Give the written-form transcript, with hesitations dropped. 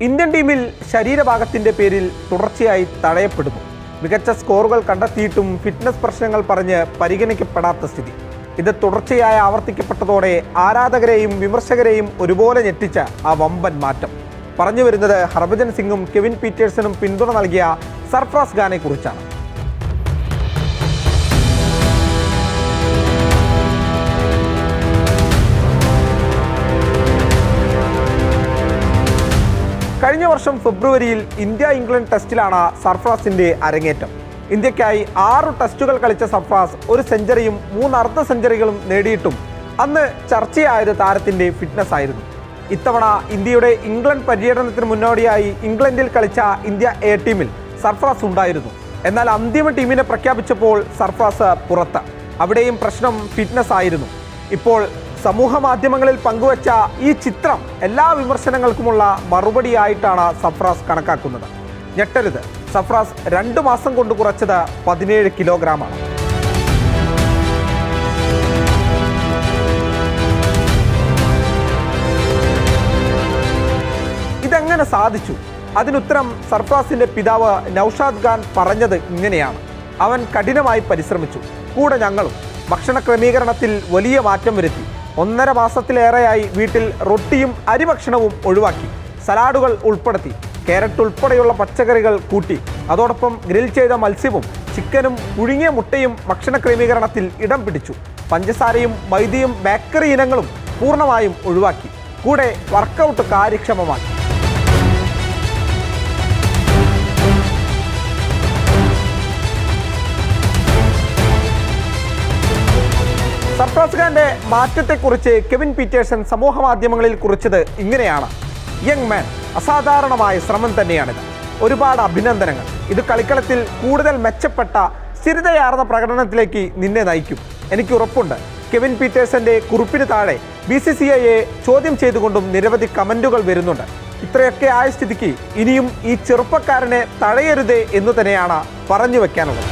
Indian ടീമിൽ ശരീരഭാഗത്തിൻ്റെ പേരിൽ തുടർച്ചയായി തടയപ്പെടുന്നു. മികച്ച സ്കോറുകൾ കണ്ടെത്തിയിട്ടും ഫിറ്റ്നസ് പ്രശ്നങ്ങൾ പറഞ്ഞ് പരിഗണിക്കപ്പെടാത്ത സ്ഥിതി. ഇത് തുടർച്ചയായി ആവർത്തിക്കപ്പെട്ടതോടെ ആരാധകരെയും വിമർശകരെയും ഒരുപോലെ ഞെട്ടിച്ച ആ വമ്പൻ മാറ്റം. പറഞ്ഞു വരുന്നത് ഹർഭജൻ സിംഗും കെവിൻ പീറ്റേഴ്സണും പിന്തുണ നൽകിയ സർഫ്രാസ് ഖാനെ കുറിച്ചാണ്. കഴിഞ്ഞ വർഷം ഫെബ്രുവരിയിൽ ഇന്ത്യ-ഇംഗ്ലണ്ട് ടെസ്റ്റിലാണ് സർഫ്രാസിന്റെ അരങ്ങേറ്റം. ഇന്ത്യക്കായി 6 ടെസ്റ്റുകൾ കളിച്ച സർഫ്രാസ് 1 സെഞ്ചുറിയും 3 അർദ്ധ സെഞ്ചുറികളും നേടിയിട്ടും അന്ന് ചർച്ചയായത് താരത്തിന്റെ ഫിറ്റ്നസ് ആയിരുന്നു. ഇത്തവണ ഇന്ത്യയുടെ ഇംഗ്ലണ്ട് പര്യടനത്തിന് മുന്നോടിയായി ഇംഗ്ലണ്ടിൽ കളിച്ച ഇന്ത്യ എ ടീമിൽ സർഫ്രാസ് ഉണ്ടായിരുന്നു. എന്നാൽ അന്തിമ ടീമിനെ പ്രഖ്യാപിച്ചപ്പോൾ സർഫ്രാസ് പുറത്ത്. അവിടെയും പ്രശ്നം ഫിറ്റ്നസ് ആയിരുന്നു. ഇപ്പോൾ സമൂഹ മാധ്യമങ്ങളിൽ പങ്കുവച്ച ഈ ചിത്രം എല്ലാ വിമർശനങ്ങൾക്കുമുള്ള മറുപടിയായിട്ടാണ് സർഫ്രാസ് കണക്കാക്കുന്നത്. ഞെട്ടരുത്, സർഫ്രാസ് 2 മാസം കൊണ്ട് കുറച്ചത് 17 കിലോഗ്രാമാണ്. ഇതെങ്ങനെ സാധിച്ചു? അതിനുത്തരം സർഫ്രാസിന്റെ പിതാവ് നൗഷാദ് ഖാൻ പറഞ്ഞത് ഇങ്ങനെയാണ്: അവൻ കഠിനമായി പരിശ്രമിച്ചു, കൂടെ ഞങ്ങളും. ഭക്ഷണ ക്രമീകരണത്തിൽ വലിയ മാറ്റം വരുത്തി. 1.5 മാസത്തിലേറെയായി വീട്ടിൽ റൊട്ടിയും അരിഭക്ഷണവും ഒഴിവാക്കി. സലാഡുകൾ ഉൾപ്പെടുത്തി. കാരറ്റ് ഉൾപ്പെടെയുള്ള പച്ചക്കറികൾ കൂട്ടി. അതോടൊപ്പം ഗ്രിൽ ചെയ്ത മത്സ്യവും ചിക്കനും പുഴുങ്ങിയ മുട്ടയും ഭക്ഷണ ക്രമീകരണത്തിൽ ഇടം പിടിച്ചു. പഞ്ചസാരയും മൈദയും ബേക്കറി ഇനങ്ങളും പൂർണ്ണമായും ഒഴിവാക്കി. കൂടെ വർക്കൗട്ട് കാര്യക്ഷമമാക്കി. സർഫ്രാസ് ഖാന്റെ മാറ്റത്തെക്കുറിച്ച് കെവിൻ പീറ്റേഴ്സൺ സമൂഹ മാധ്യമങ്ങളിൽ കുറിച്ചത് ഇങ്ങനെയാണ്: യങ് മാൻ, അസാധാരണമായ ശ്രമം തന്നെയാണിത്. ഒരുപാട് അഭിനന്ദനങ്ങൾ. ഇത് കളിക്കളത്തിൽ കൂടുതൽ മെച്ചപ്പെട്ട സ്ഥിരതയാർന്ന പ്രകടനത്തിലേക്ക് നിന്നെ നയിക്കും. എനിക്ക് ഉറപ്പുണ്ട്. കെവിൻ പീറ്റേഴ്സന്റെ കുറിപ്പിന് താഴെ BCCIയെ ചോദ്യം ചെയ്തുകൊണ്ടും നിരവധി കമന്റുകൾ വരുന്നുണ്ട്. ഇത്രയൊക്കെ ആയ സ്ഥിതിക്ക് ഇനിയും ഈ ചെറുപ്പക്കാരനെ തഴയരുതേ എന്നു തന്നെയാണ് പറഞ്ഞു വെക്കാനുള്ളത്.